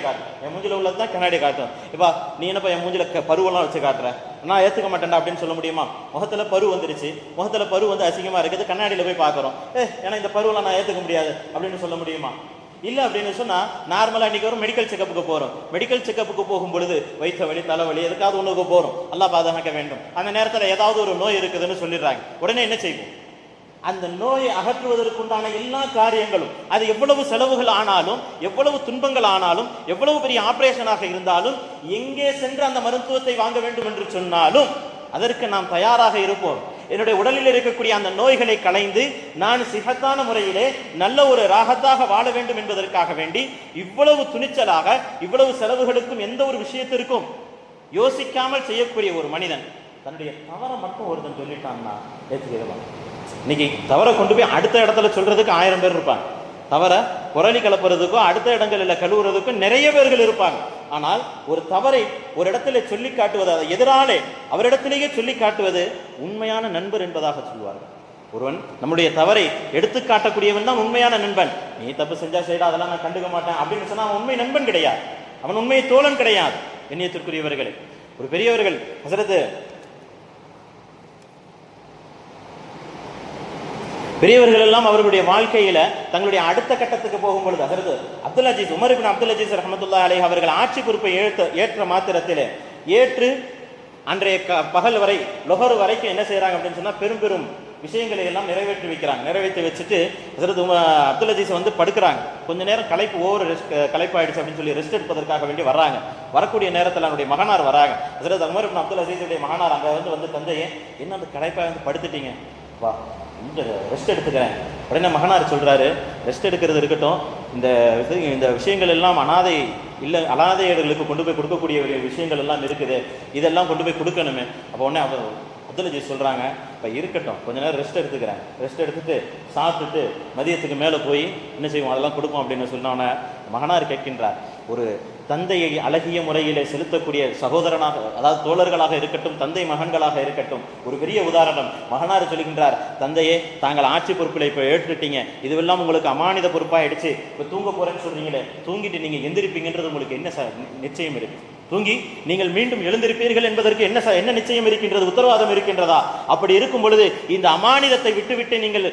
காட்டும். இப்ப நீ என்னப்பா என் மூஞ்சில பருவெல்லாம் வச்சு காட்டுற, நான் ஏத்துக்க மாட்டேன்டா அப்படின்னு சொல்ல முடியுமா? முகத்துல பரு வந்துருச்சு, முகத்துல பரு வந்து அசிங்கமா இருக்குது, கண்ணாடியில போய் பார்க்குறோம், ஏன்னா இந்த பருவெல்லாம் நான் ஏத்துக்க முடியாது அப்படின்னு சொல்ல முடியுமா? இல்லை அப்படின்னு சொன்னால், நார்மலாக இன்றைக்கி வரும் மெடிக்கல் செக்கப்புக்கு போகிறோம், மெடிக்கல் செக்கப்புக்கு போகும் பொழுது வயிற்று வலி, தலைவலி, எதுக்காவது ஒன்றுக்கு போகிறோம், அல்லாஹ் பாதுகாக்க வேண்டும். அந்த நேரத்தில் ஏதாவது ஒரு நோய் இருக்குதுன்னு சொல்லிடுறாங்க, உடனே என்ன செய்வோம்? அந்த நோயை அகற்றுவதற்குண்டான எல்லா காரியங்களும், அது எவ்வளவு செலவுகள் ஆனாலும், எவ்வளவு துன்பங்கள் ஆனாலும், எவ்வளவு பெரிய ஆபரேஷனாக இருந்தாலும், எங்கே சென்று அந்த மருத்துவத்தை வாங்க வேண்டும் என்று சொன்னாலும் அதற்கு நாம் தயாராக இருப்போம். என்னுடைய உடலில் இருக்கக்கூடிய அந்த நோய்களை களைந்து நான் சிஹத்தான முறையிலே நல்ல ஒரு ராகத்தாக வாழ வேண்டும் என்பதற்காக வேண்டி இவ்வளவு துணிச்சலாக, இவ்வளவு செலவுகளுக்கும் எந்த ஒரு விஷயத்திற்கும் யோசிக்காமல் செய்யக்கூடிய ஒரு மனிதன் தன்னுடைய தவறை மட்டும் ஒருத்தன் சொல்லிட்டான்னா ஏற்றுக்கலாம். இன்னைக்கு தவறை கொண்டு போய் அடுத்த இடத்துல சொல்றதுக்கு 1000 பேர் இருப்பாங்க, தவற குரலி கலப்புறதுக்கும் அடுத்த இடங்களில் கழுவுறதுக்கும் நிறைய பேர்கள் இருப்பாங்க. ஆனால் ஒரு தவறை ஒரு இடத்துல சொல்லி காட்டுவது, அதை எதிராலே அவரிடத்திலேயே சொல்லி காட்டுவது உண்மையான நண்பர் என்பதாக சொல்வார்கள். ஒருவன் நம்முடைய தவறை எடுத்து காட்டக்கூடியவன் தான் உண்மையான நண்பன். நீ தப்பு செஞ்சா செய்யடா, அதெல்லாம் நான் கண்டுக்க மாட்டேன் அப்படின்னு சொன்னா அவன் உண்மை நண்பன் கிடையாது, அவன் உண்மை தோழன் கிடையாது. கண்ணியத்திற்குரியவர்களே, ஒரு பெரியவர்கள் ஹஸரத் பெரியவர்கள் எல்லாம் அவர்களுடைய வாழ்க்கையில தங்களுடைய அடுத்த கட்டத்துக்கு போகும்பொழுது ஹஸரத் அப்துல் அஜீஸ், உமர் இப்னு அப்துல் அஜீஸ் ரஹ்மத்துல்லாஹி அலைஹி அவர்கள் ஆட்சி பொறுப்பை ஏற்ற மாத்திரத்திலே ஏற்று அன்றைய பகல் வரை லொஹர் வரைக்கும் என்ன செய்யறாங்க அப்படின்னு சொன்னா, பெரும் விஷயங்களை எல்லாம் நிறைவேற்றி வச்சுட்டு ஹஸரத் அப்துல் அஜீஸ் வந்து படுக்கிறாங்க. கொஞ்ச நேரம் களைப்பாயிடுச்சு அப்படின்னு சொல்லி ரெஸ்ட் எடுப்பதற்காக வேண்டி வர்றாங்க. வரக்கூடிய நேரத்தில் அவருடைய மகனார் வராங்க. ஹஸரத் உமர் இப்னு அப்துல் அஜீஸுடைய மகனார் அங்கே வந்து தந்தையே, என்ன அந்த களைப்பாய் வந்து படுத்துட்டீங்க, வா ரெஸ்ட் எடுத்துக்கிறேன். உடனே மகனார் சொல்றாரு, ரெஸ்ட் எடுக்கிறது இருக்கட்டும், இந்த விஷயங்கள் எல்லாம் அனாதைகளுக்கு கொண்டு போய் கொடுக்கக்கூடிய விஷயங்கள் எல்லாம் இருக்குது, இதெல்லாம் கொண்டு போய் கொடுக்கணுமே. அப்போ உடனே அப்துல் அஜீஸ் சொல்றாங்க, இப்போ இருக்கட்டும், கொஞ்ச நேரம் ரெஸ்ட் எடுத்துக்கிறேன், ரெஸ்ட் எடுத்துட்டு சாப்பிட்டுட்டு மதியத்துக்கு மேலே போய் என்ன செய்வோம், அதெல்லாம் கொடுப்போம் அப்படின்னு சொன்னோன்னே மகனார் கேட்கின்றார், ஒரு தந்தையை அழகிய முறையிலே செலுத்தக்கூடிய சகோதரனாக, அதாவது தோழர்களாக இருக்கட்டும், தந்தை மகன்களாக இருக்கட்டும், ஒரு பெரிய உதாரணம். மகனார் சொல்கின்றார், தந்தையே தாங்கள் ஆட்சி பொறுப்பில் இப்போ ஏற்றுட்டீங்க, இதுவெல்லாம் உங்களுக்கு அமானித பொறுப்பாயிடுச்சு, இப்போ தூங்க போறேன்னு சொல்றீங்களே, தூங்கிட்டு நீங்க எந்திருப்பீங்கன்றது உங்களுக்கு என்ன நிச்சயம் இருக்கு? தூங்கி நீங்கள் மீண்டும் எழுந்திருப்பீர்கள் என்பதற்கு என்ன நிச்சயம் இருக்கின்றது, உத்தரவாதம் இருக்கின்றதா? அப்படி இருக்கும் பொழுது இந்த அமானிதத்தை விட்டுவிட்டு நீங்கள்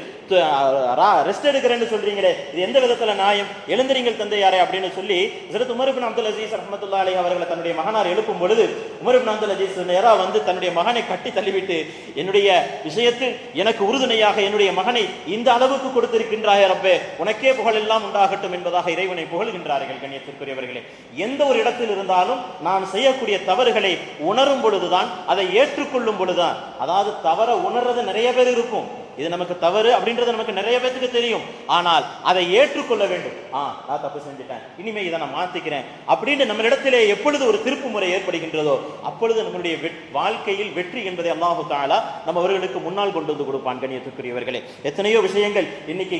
ரெஸ்ட் எடுக்கிறேன்னு சொல்றீங்களே, இது எந்த விதத்துல நியாயம்? எழுந்திரீங்கள் தந்தையாரே அப்படின்னு சொல்லி ஹஜ்ரத் உமர் இப்னு அப்துல் அஜீஸ் ரஹ்மத்துல்லாஹி அலைஹி அவர்களை தன்னுடைய மகனார் எழுப்பும் பொழுது உமர் இப்னு அப்துல் அஜீஸ் நேரா வந்து தன்னுடைய மகனை கட்டி தள்ளிவிட்டு, என்னுடைய விஷயத்தில் எனக்கு உறுதுணையாக என்னுடைய மகனை இந்த அளவுக்கு கொடுத்திருக்கின்றாய் ரப்பே, உனக்கே புகழ் எல்லாம் உண்டாகட்டும் என்பதாக இறைவனை புகழ்கின்றார்கள். கண்ணியத்திற்குரியவர்களே, எந்த ஒரு இடத்தில் இருந்தாலும் நான் செய்யக்கூடிய தவறுகளை உணரும் பொழுதுதான், அதை ஏற்றுக்கொள்ளும் பொழுதுதான், அதாவது தவற உணர்றது நிறைய பேர் இருக்கும், இது நமக்கு தவறு அப்படின்றது நமக்கு நிறைய பேருக்கு தெரியும், ஆனால் அதை ஏற்றுக்கொள்ள வேண்டும். நான் தப்பு செஞ்சுட்டேன், இனிமே இதை நான் மாத்திக்கிறேன் அப்படின்னு நம்மளிடத்திலே எப்பொழுது ஒரு திருப்பு முறை ஏற்படுகின்றதோ அப்பொழுது நம்மளுடைய வாழ்க்கையில் வெற்றி என்பதை அல்லாஹு தஆலா நம்ம அவர்களுக்கு முன்னால் கொண்டு வந்து கொடுப்பான். கண்ணியத்துக்குரியவர்களே, எத்தனையோ விஷயங்கள் இன்னைக்கு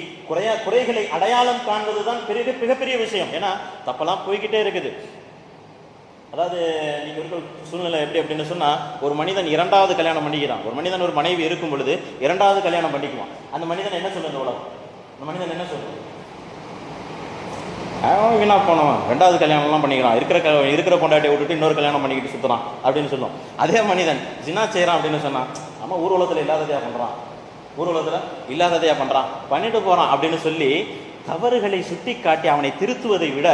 குறைகளை அடையாளம் காண்பதுதான் மிகப்பெரிய விஷயம். ஏன்னா தப்பெல்லாம் போய்கிட்டே இருக்குது. அதாவது நீங்க ஒரு சூழ்நிலை எப்படி அப்படின்னு சொன்னா, ஒரு மனிதன் இரண்டாவது கல்யாணம் பண்ணிக்கிறான். ஒரு மனிதன் ஒரு மனைவி இருக்கும் பொழுது இரண்டாவது கல்யாணம் பண்ணிக்குவான். அந்த மனிதன் என்ன சொல்லுங்க உலகம்? அந்த மனிதன் என்ன சொல்லுங்க? வீணா போனவன் ரெண்டாவது கல்யாணம்லாம் பண்ணிக்கிறான், இருக்கிற பொண்டாட்டியை விட்டுட்டு இன்னொரு கல்யாணம் பண்ணிக்கிட்டு சுற்றுறான் அப்படின்னு சொல்லுவோம். அதே மனிதன் ஜினா செய்கிறான் அப்படின்னு சொன்னான், ஆமாம் ஊர்வலத்தில் இல்லாததையா பண்ணுறான், ஊர்வலத்தில் இல்லாததையா பண்ணுறான், பண்ணிட்டு போகிறான் அப்படின்னு சொல்லி தவறுகளை சுட்டி காட்டி அவனை திருத்துவதை விட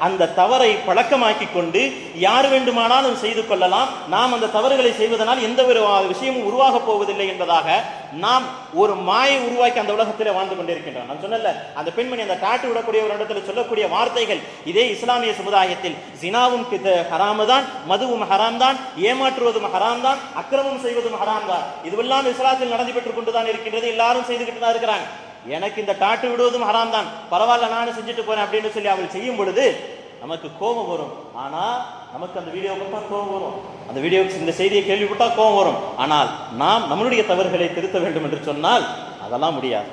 அந்த தவறை பழக்கமாக்கி கொண்டு யார் வேண்டுமானாலும் செய்து கொள்ளலாம், நாம் அந்த தவறுகளை செய்வதனால் எந்த ஒரு விஷயமும் உருவாக போவதில்லை என்பதாக நாம் ஒரு மாயை உருவாக்கி அந்த உலகத்தில் வாழ்ந்து கொண்டிருக்கின்றோம். நான் சொன்னல, அந்த பெண்மணி அந்த டாட்டு விடக்கூடிய ஒரு இடத்துல சொல்லக்கூடிய வார்த்தைகள் இதே இஸ்லாமிய சமுதாயத்தில் ஜினாவும் ஹராம் தான், மதுவும் ஹராம் தான், ஏமாற்றுவதும் ஹராம் தான், அக்கிரமம் செய்வதும் ஹராம் தான், இதுவெல்லாம் இஸ்லாத்தில் நடந்து பெற்றுக் கொண்டுதான் இருக்கின்றது. எல்லாரும் செய்துகிட்டு தான் இருக்கிறாங்க. எனக்கு இந்த டாட்டு விடுவதும் ஹராம் தான், பரவாயில்ல நானும் செஞ்சுட்டு போறேன் அப்படின்னு சொல்லி அவள் செய்யும் பொழுது நமக்கு கோபம் வரும். ஆனா நமக்கு அந்த வீடியோ பார்த்தா கோபம் வரும், அந்த வீடியோக்கு இந்த செய்தியை கேள்விப்பட்டா கோபம் வரும். ஆனால் நாம் நம்மளுடைய தவறுகளை திருத்த வேண்டும் என்று சொன்னால் அதெல்லாம் முடியாது.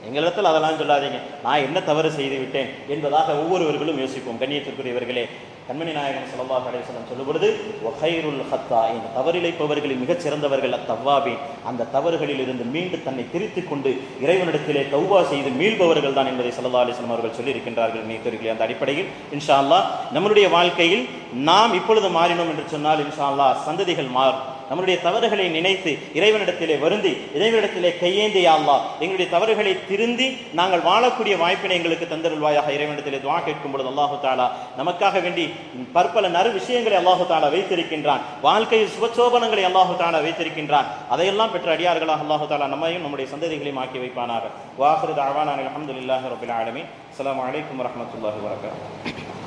எங்களிடத்தில் அதெல்லாம் சொல்லாதீங்க, நான் என்ன தவறு செய்து விட்டேன் என்பதாக ஒவ்வொருவர்களும் யோசிப்போம். கண்ணியத்திற்குரியவர்களே, கண்மணி நாயகம் ஸல்லல்லாஹு அலைஹி வஸல்லம் சொல்லும் பொழுது வகைருல் ஹத்தாயின், தவறிழைப்பவர்களில் மிகச் சிறந்தவர்கள் அத்தவ்வாபீன், அந்த தவறுகளில் இருந்து மீண்டு தன்னை திருத்திக் கொண்டு இறைவனிடத்திலே தௌபா செய்து மீள்பவர்கள் தான் என்பதை ஸல்லல்லாஹு அலைஹி வஸல்லம் அவர்கள் சொல்லியிருக்கின்றார்கள். நேயர்களே, அந்த அடிப்படையில் இன்ஷா அல்லாஹ் நம்மளுடைய வாழ்க்கையில் நாம் இப்பொழுது மாறினோம் என்று சொன்னால் இன்ஷா அல்லாஹ் சந்ததிகள் மாறும். நம்மளுடைய தவறுகளை நினைத்து இறைவனிடத்திலே வருந்தி இறைவனிடத்திலே கையேந்தி, யா அல்லாஹ் எங்களுடைய தவறுகளை திருந்தி நாங்கள் வாழக்கூடிய வாய்ப்பினை எங்களுக்கு தந்தருள்வாயாக இறைவனிடத்திலே துஆ கேட்கும் பொழுது அல்லாஹு தஆலா நமக்காக வேண்டி பற்பல நறு விஷயங்களை அல்லாஹு தஆலா வைத்திருக்கின்றான். வாழ்க்கையில் சுபசோபனங்களை அல்லாஹு தஆலா வைத்திருக்கின்றான். அதையெல்லாம் பெற்ற அடியார்களாக அல்லாஹு தஆலா நம்மையும் நம்முடைய சந்ததிகளையும் ஆக்கி வைப்பானாக. வாஹிரு தஅவானா அல்ஹம்துலில்லாஹி ரப்பில் ஆலமீன். அஸ்ஸலாமு அலைக்கும் வரஹ்மத்துல்லாஹி வபரகாத்துஹு.